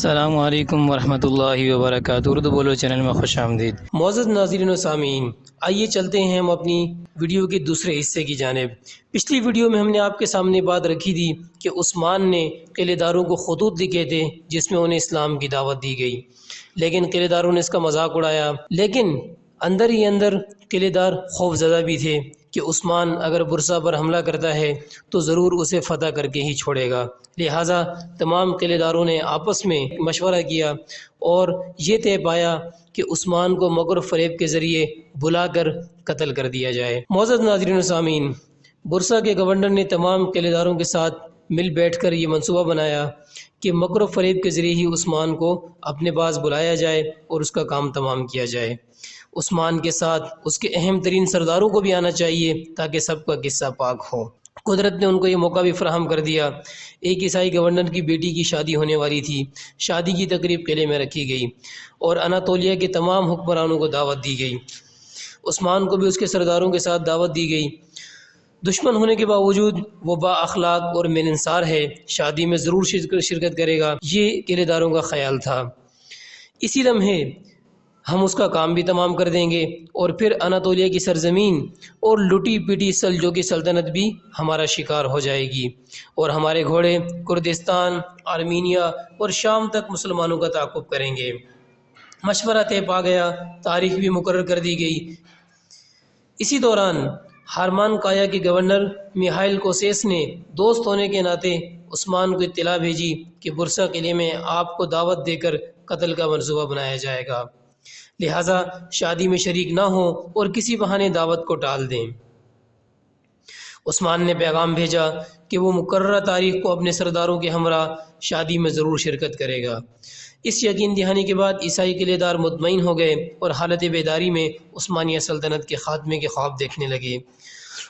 السلام علیکم ورحمۃ اللہ وبرکاتہ۔ اردو بولو چینل میں خوش آمدید۔ معزز ناظرین و سامعین، آئیے چلتے ہیں ہم اپنی ویڈیو کے دوسرے حصے کی جانب۔ پچھلی ویڈیو میں ہم نے آپ کے سامنے بات رکھی تھی کہ عثمان نے قلعے داروں کو خطوط لکھے تھے جس میں انہیں اسلام کی دعوت دی گئی، لیکن قلعے داروں نے اس کا مذاق اڑایا۔ لیکن اندر ہی اندر قلعے دار خوف زدہ بھی تھے کہ عثمان اگر برسا پر حملہ کرتا ہے تو ضرور اسے فتح کر کے ہی چھوڑے گا۔ لہٰذا تمام قلعے داروں نے آپس میں مشورہ کیا اور یہ طے پایا کہ عثمان کو مکر و فریب کے ذریعے بلا کر قتل کر دیا جائے۔ معزز ناظرین و سامعین، برسا کے گورنر نے تمام قلعے داروں کے ساتھ مل بیٹھ کر یہ منصوبہ بنایا کہ مکر و فریب کے ذریعے ہی عثمان کو اپنے پاس بلایا جائے اور اس کا کام تمام کیا جائے۔ عثمان کے ساتھ اس کے اہم ترین سرداروں کو بھی آنا چاہیے تاکہ سب کا قصہ پاک ہو۔ قدرت نے ان کو یہ موقع بھی فراہم کر دیا۔ ایک عیسائی گورنر کی بیٹی کی شادی ہونے والی تھی۔ شادی کی تقریب قلعے میں رکھی گئی اور اناطولیہ کے تمام حکمرانوں کو دعوت دی گئی۔ عثمان کو بھی اس کے سرداروں کے ساتھ دعوت دی گئی۔ دشمن ہونے کے باوجود وہ با اخلاق اور ملنسار ہے، شادی میں ضرور شرکت کرے گا، یہ قلعے داروں کا خیال تھا۔ اسی لمحے ہم اس کا کام بھی تمام کر دیں گے اور پھر اناطولیہ کی سرزمین اور لٹی پٹی سلجوقی سلطنت بھی ہمارا شکار ہو جائے گی اور ہمارے گھوڑے کردستان، آرمینیا اور شام تک مسلمانوں کا تعاقب کریں گے۔ مشورہ طے پا گیا، تاریخ بھی مقرر کر دی گئی۔ اسی دوران ہارمان کایا کے گورنر میخائیل کوسیس نے دوست ہونے کے ناطے عثمان کو اطلاع بھیجی کہ برسا قلعے میں آپ کو دعوت دے کر قتل کا منصوبہ بنایا جائے گا، لہٰذا شادی میں شریک نہ ہوں اور کسی بہانے دعوت کو ٹال دیں۔ عثمان نے پیغام بھیجا کہ وہ مقررہ تاریخ کو اپنے سرداروں کے ہمراہ شادی میں ضرور شرکت کرے گا۔ اس یقین دہانی کے بعد عیسائی قلعے دار مطمئن ہو گئے اور حالت بیداری میں عثمانیہ سلطنت کے خاتمے کے خواب دیکھنے لگے۔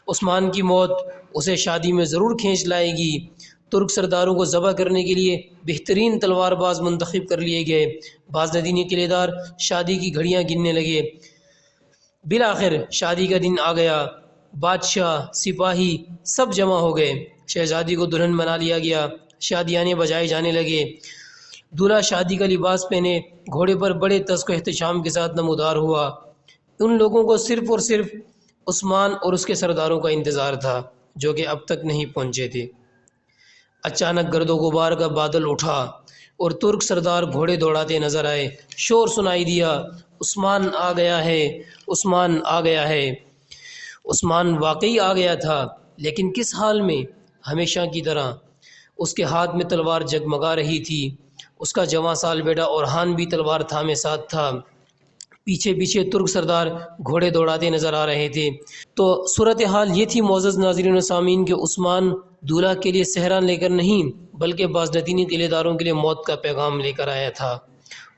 عثمان کی موت اسے شادی میں ضرور کھینچ لائے گی۔ ترک سرداروں کو ذبح کرنے کے لیے بہترین تلوار باز منتخب کر لیے گئے۔ بازندینی قلعے دار شادی کی گھڑیاں گننے لگے۔ بالآخر شادی کا دن آ گیا۔ بادشاہ، سپاہی سب جمع ہو گئے۔ شہزادی کو دلہن بنا لیا گیا۔ شادیانے بجائے جانے لگے۔ دولہا شادی کا لباس پہنے گھوڑے پر بڑے تسک و احتشام کے ساتھ نمودار ہوا۔ ان لوگوں کو صرف اور صرف عثمان اور اس کے سرداروں کا انتظار تھا جو کہ اب تک نہیں پہنچے تھے۔ اچانک گرد و غبار کا بادل اٹھا اور ترک سردار گھوڑے دوڑاتے نظر آئے۔ شور سنائی دیا، عثمان آ گیا ہے، عثمان آ گیا ہے۔ عثمان واقعی آ گیا تھا، لیکن کس حال میں؟ ہمیشہ کی طرح اس کے ہاتھ میں تلوار جگمگا رہی تھی۔ اس کا جواں سال بیٹا اورحان بھی تلوار تھامے ساتھ تھا۔ پیچھے پیچھے ترک سردار گھوڑے دوڑاتے نظر آ رہے تھے۔ تو صورتحال یہ تھی معزز ناظرین و سامعین کہ عثمان دولہا کے لیے صحرا لے کر نہیں بلکہ بازنطینی قلعے داروں کے لیے موت کا پیغام لے کر آیا تھا۔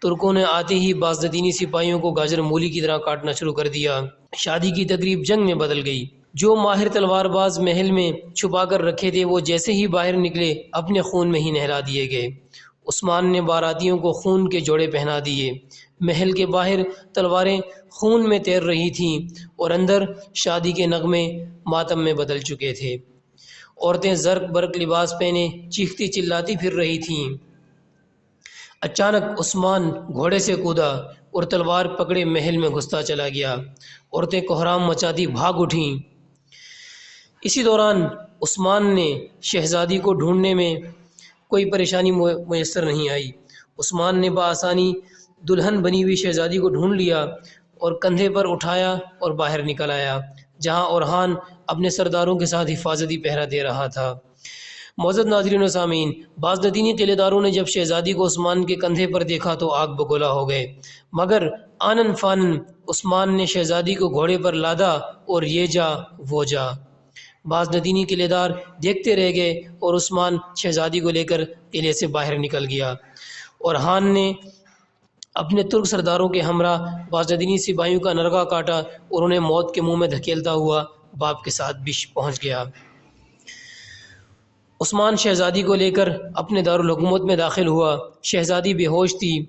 ترکوں نے آتے ہی بازنطینی سپاہیوں کو گاجر مولی کی طرح کاٹنا شروع کر دیا۔ شادی کی تقریب جنگ میں بدل گئی۔ جو ماہر تلوار باز محل میں چھپا کر رکھے تھے وہ جیسے ہی باہر نکلے اپنے خون میں ہی نہلا دیے گئے۔ عثمان نے باراتیوں کو خون کے جوڑے پہنا دیے۔ محل کے باہر تلواریں خون میں تیر رہی تھیں اور اندر شادی کے نغمے ماتم میں بدل چکے تھے۔ عورتیں زرق برق لباس پہنے چیختی چلاتی پھر رہی تھیں۔ اچانک عثمان گھوڑے سے کودا اور تلوار پکڑے محل میں گھستا چلا گیا۔ عورتیں کوہرام مچاتی بھاگ اٹھیں۔ اسی دوران عثمان نے شہزادی کو ڈھونڈنے میں کوئی پریشانی میسر نہیں آئی۔ عثمان نے بآسانی دلہن بنی ہوئی شہزادی کو ڈھونڈ لیا اور کندھے پر اٹھایا اور باہر نکل آیا، جہاں اورحان اپنے سرداروں کے ساتھ حفاظتی پہرا دے رہا تھا۔ معزز ناظرین و سامعین، بازنطینی قلعے داروں نے جب شہزادی کو عثمان کے کندھے پر دیکھا تو آگ بگولا ہو گئے، مگر آنن فانن عثمان نے شہزادی کو گھوڑے پر لادا اور یہ جا وہ جا۔ بازنطینی قلعے دار دیکھتے رہ گئے اور عثمان شہزادی کو لے کر قلعے سے باہر نکل گیا۔ اورحان نے اپنے ترک سرداروں کے ہمراہ بازنطینی سپاہیوں کا نرغہ کاٹا اور انہیں موت کے منہ میں دھکیلتا ہوا باپ کے ساتھ بھی پہنچ گیا۔ عثمان شہزادی کو لے کر اپنے دارالحکومت میں داخل ہوا۔ شہزادی بے ہوش تھی۔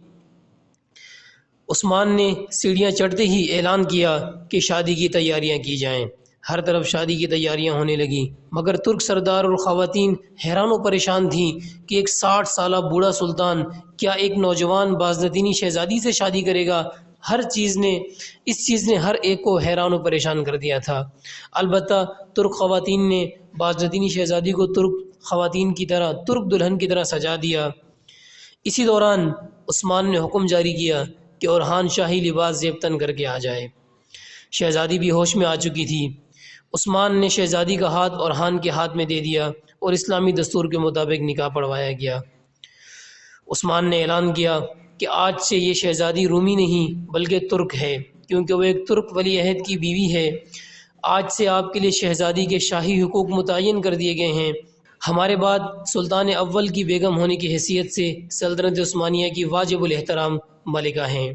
عثمان نے سیڑھیاں چڑھتے ہی اعلان کیا کہ شادی کی تیاریاں کی جائیں۔ ہر طرف شادی کی تیاریاں ہونے لگیں، مگر ترک سردار اور خواتین حیران و پریشان تھیں کہ ایک 60 سالہ بوڑھا سلطان کیا ایک نوجوان بازنطینی شہزادی سے شادی کرے گا؟ اس چیز نے ہر ایک کو حیران و پریشان کر دیا تھا۔ البتہ ترک خواتین نے بازنطینی شہزادی کو ترک دلہن کی طرح سجا دیا۔ اسی دوران عثمان نے حکم جاری کیا کہ اورحان شاہی لباس زیب تن کر کے آ جائے۔ شہزادی بھی ہوش میں آ چکی تھی۔ عثمان نے شہزادی کا ہاتھ اورحان کے ہاتھ میں دے دیا اور اسلامی دستور کے مطابق نکاح پڑھوایا گیا۔ عثمان نے اعلان کیا کہ آج سے یہ شہزادی رومی نہیں بلکہ ترک ہے، کیونکہ وہ ایک ترک ولی عہد کی بیوی ہے۔ آج سے آپ کے لیے شہزادی کے شاہی حقوق متعین کر دیے گئے ہیں۔ ہمارے بعد سلطان اول کی بیگم ہونے کی حیثیت سے سلطنت عثمانیہ کی واجب الاحترام ملکہ ہیں۔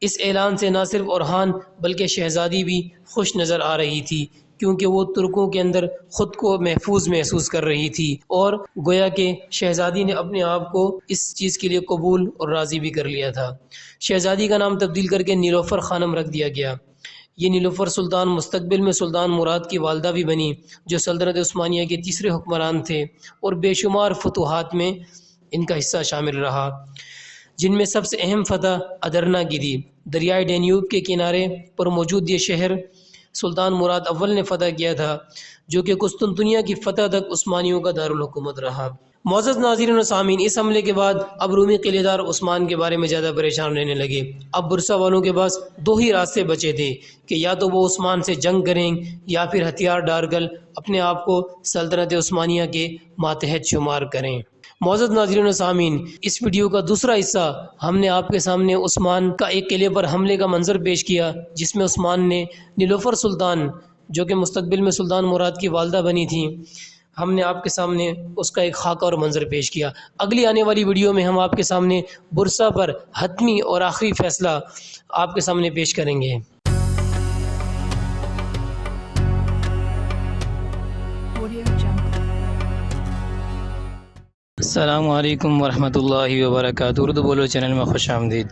اس اعلان سے نہ صرف اورحان بلکہ شہزادی بھی خوش نظر آ رہی تھی، کیونکہ وہ ترکوں کے اندر خود کو محفوظ محسوس کر رہی تھی، اور گویا کہ شہزادی نے اپنے آپ کو اس چیز کے لیے قبول اور راضی بھی کر لیا تھا۔ شہزادی کا نام تبدیل کر کے نیلوفر خانم رکھ دیا گیا۔ یہ نیلوفر سلطان مستقبل میں سلطان مراد کی والدہ بھی بنی، جو سلطنت عثمانیہ کے تیسرے حکمران تھے، اور بے شمار فتوحات میں ان کا حصہ شامل رہا، جن میں سب سے اہم فتح ادرنا کی تھی۔ دریائے ڈینیوب کے کنارے پر موجود یہ شہر سلطان مراد اول نے فتح کیا تھا، جو کہ قسطنطنیہ کی فتح تک عثمانیوں کا دارالحکومت رہا۔ معزز ناظرین و سامعین، اس حملے کے بعد اب رومی قلعے دار عثمان کے بارے میں زیادہ پریشان رہنے لگے۔ اب برسا والوں کے پاس دو ہی راستے بچے تھے کہ یا تو وہ عثمان سے جنگ کریں یا پھر ہتھیار ڈال کر اپنے آپ کو سلطنت عثمانیہ کے ماتحت شمار کریں۔ معزز ناظرین و سامعین، اس ویڈیو کا دوسرا حصہ ہم نے آپ کے سامنے عثمان کا ایک قلعے پر حملے کا منظر پیش کیا، جس میں عثمان نے نیلوفر سلطان، جو کہ مستقبل میں سلطان مراد کی والدہ بنی تھی، ہم نے آپ کے سامنے اس کا ایک خاکہ اور منظر پیش کیا۔ اگلی آنے والی ویڈیو میں ہم آپ کے سامنے برسا پر حتمی اور آخری فیصلہ آپ کے سامنے پیش کریں گے۔ السلام علیکم ورحمۃ اللہ وبرکاتہ۔ اردو بولو چینل میں خوش آمدید۔